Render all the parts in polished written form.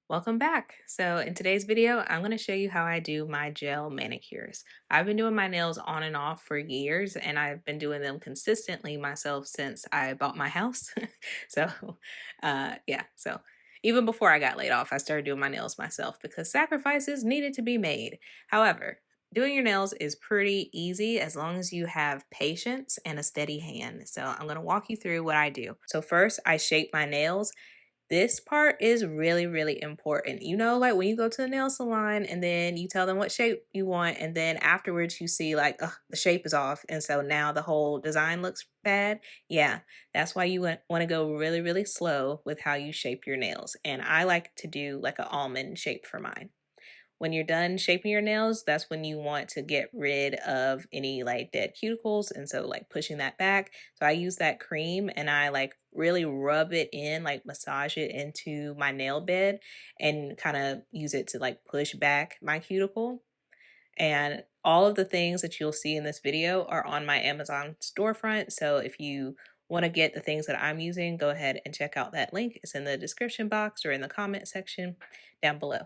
Welcome back. So in today's video, I'm going to show you how I do my gel manicures. I've been doing my nails on and off for years, and I've been doing them consistently myself since I bought my house. so so even before I got laid off, I started doing my nails myself because sacrifices needed to be made. However, doing your nails is pretty easy as long as you have patience and a steady hand. So I'm going to walk you through what I do. So first, I shape my nails. This part is really, really important. You know, like when you go to the nail salon and then you tell them what shape you want, and then afterwards you see like, ugh, the shape is off. And so now the whole design looks bad. Yeah, that's why you want to go really, really slow with how you shape your nails. And I like to do like an almond shape for mine. When you're done shaping your nails, that's when you want to get rid of any like dead cuticles. And so like pushing that back. So I use that cream and I like really rub it in, like massage it into my nail bed and kind of use it to like push back my cuticle. And all of the things that you'll see in this video are on my Amazon storefront. So if you want to get the things that I'm using, go ahead and check out that link. It's in the description box or in the comment section down below.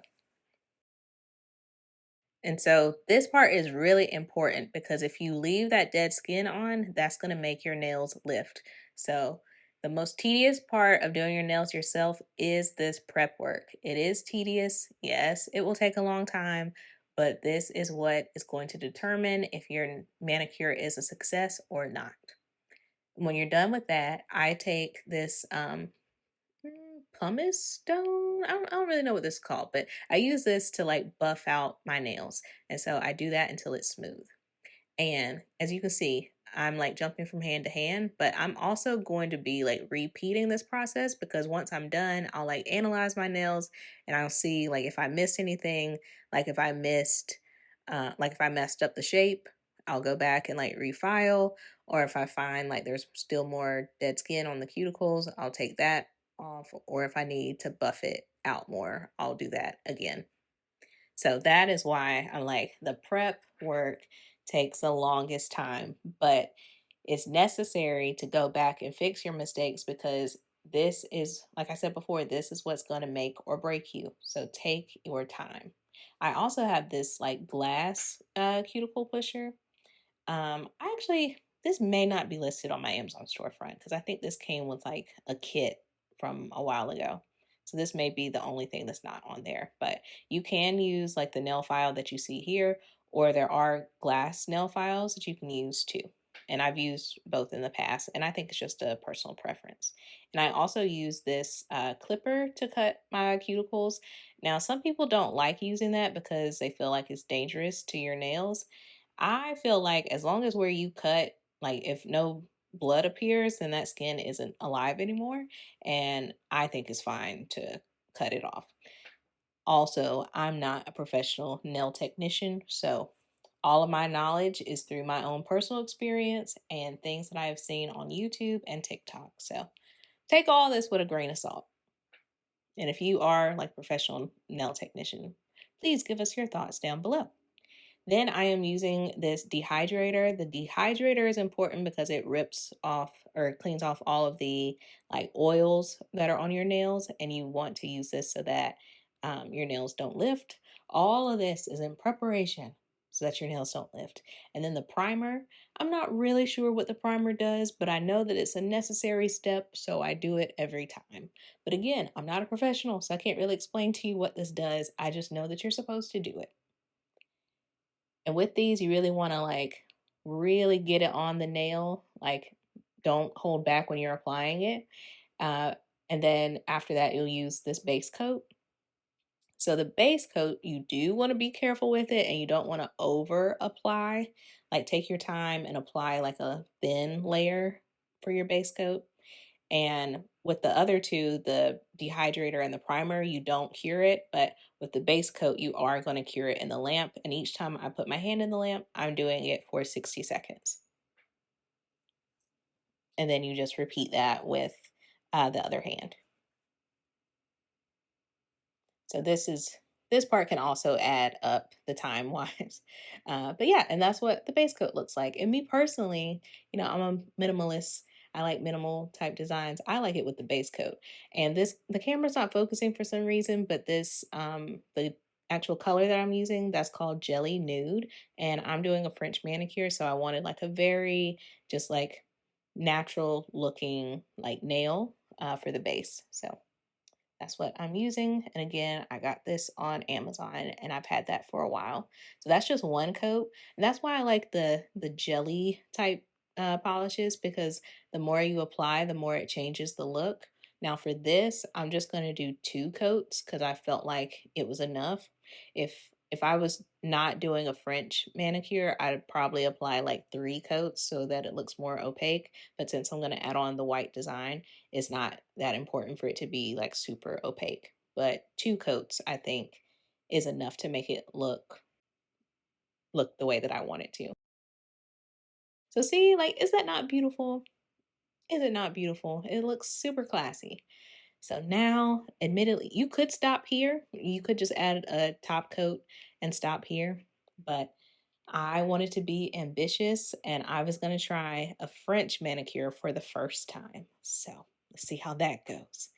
And so this part is really important because if you leave that dead skin on, that's going to make your nails lift. So the most tedious part of doing your nails yourself is this prep work. It is tedious. Yes, it will take a long time, but this is what is going to determine if your manicure is a success or not. When you're done with that, I take this pumice stone. I don't really know what this is called, but I use this to like buff out my nails. And so I do that until it's smooth. And as you can see, I'm like jumping from hand to hand, but I'm also going to be like repeating this process because once I'm done, I'll like analyze my nails and I'll see like if I missed anything, like if I missed, like if I messed up the shape, I'll go back and like refile. Or if I find like there's still more dead skin on the cuticles, I'll take that off. Or if I need to buff it out more, I'll do that again. So that is why I'm like the prep work takes the longest time, but it's necessary to go back and fix your mistakes because this is, like I said before, this is what's going to make or break you. So take your time. I also have this like glass cuticle pusher. This may not be listed on my Amazon storefront because I think this came with like a kit from a while ago. So this may be the only thing that's not on there, but you can use like the nail file that you see here, or there are glass nail files that you can use too. And I've used both in the past, and I think it's just a personal preference. And I also use this clipper to cut my cuticles. Now, some people don't like using that because they feel like it's dangerous to your nails. I feel like as long as where you cut, like if no blood appears, then that skin isn't alive anymore. And I think it's fine to cut it off. Also, I'm not a professional nail technician, so all of my knowledge is through my own personal experience and things that I have seen on YouTube and TikTok. So take all this with a grain of salt. And if you are like a professional nail technician, please give us your thoughts down below. Then I am using this dehydrator. The dehydrator is important because it rips off or cleans off all of the like oils that are on your nails, and you want to use this so that your nails don't lift. All of this is in preparation so that your nails don't lift. And then the primer, I'm not really sure what the primer does, but I know that it's a necessary step, so I do it every time. But again, I'm not a professional, so I can't really explain to you what this does. I just know that you're supposed to do it. And with these, you really want to like really get it on the nail. Like, don't hold back when you're applying it. Uh, and then after that, you'll use this base coat. So the base coat, you do want to be careful with it and you don't want to over apply. Like, take your time and apply like a thin layer for your base coat. And with the other two, the dehydrator and the primer, you don't cure it, but with the base coat, you are going to cure it in the lamp. And each time I put my hand in the lamp, I'm doing it for 60 seconds. And then you just repeat that with the other hand. So this part can also add up the time wise. But yeah, and that's what the base coat looks like. And me personally, I'm a minimalist. I like minimal type designs. I like it with the base coat. And the camera's not focusing for some reason, but this, the actual color that I'm using, that's called Jelly Nude. And I'm doing a French manicure. So I wanted like a very just like natural looking like nail for the base. So that's what I'm using. And again, I got this on Amazon and I've had that for a while. So that's just one coat. And that's why I like the jelly type polishes, because the more you apply, the more it changes the look. Now for this, I'm just going to do two coats because I felt like it was enough. If I was not doing a French manicure, I'd probably apply like three coats so that it looks more opaque. But since I'm going to add on the white design, it's not that important for it to be like super opaque. But two coats, I think, is enough to make it look the way that I want it to. So see, like, is that not beautiful? Is it not beautiful? It looks super classy. So now, admittedly, you could stop here. You could just add a top coat and stop here. But I wanted to be ambitious and I was going to try a French manicure for the first time. So let's see how that goes.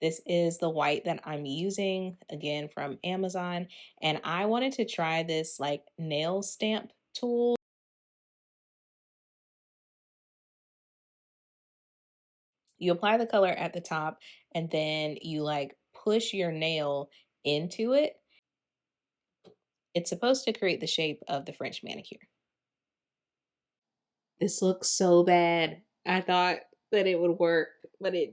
This is the white that I'm using, again from Amazon. And I wanted to try this like nail stamp tool. You apply the color at the top and then you like push your nail into it. It's supposed to create the shape of the French manicure. This looks so bad. I thought that it would work, but it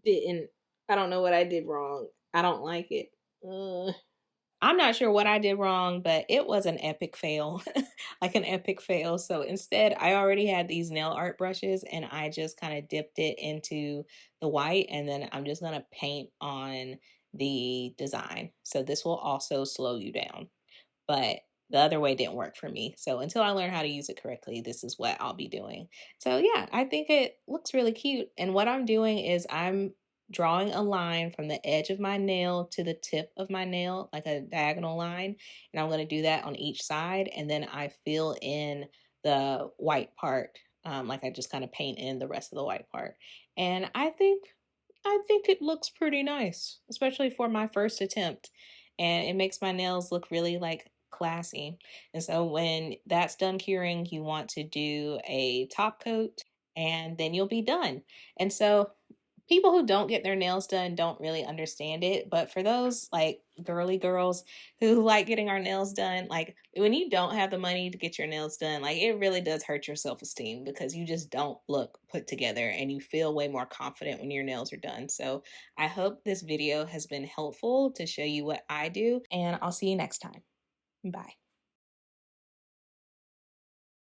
didn't. I don't know what I did wrong. I don't like it. Ugh. I'm not sure what I did wrong, but it was an epic fail, like an epic fail. So instead, I already had these nail art brushes and I just kind of dipped it into the white and then I'm just going to paint on the design. So this will also slow you down, but the other way didn't work for me. So until I learn how to use it correctly, this is what I'll be doing. So yeah, I think it looks really cute. And what I'm doing is I'm drawing a line from the edge of my nail to the tip of my nail, like a diagonal line. And I'm going to do that on each side. And then I fill in the white part. Like I just kind of paint in the rest of the white part. And I think it looks pretty nice, especially for my first attempt. And it makes my nails look really like classy. And so when that's done curing, you want to do a top coat and then you'll be done. And so people who don't get their nails done don't really understand it, but for those like girly girls who like getting our nails done, like when you don't have the money to get your nails done, like it really does hurt your self-esteem because you just don't look put together and you feel way more confident when your nails are done. So I hope this video has been helpful to show you what I do, and I'll see you next time. Bye.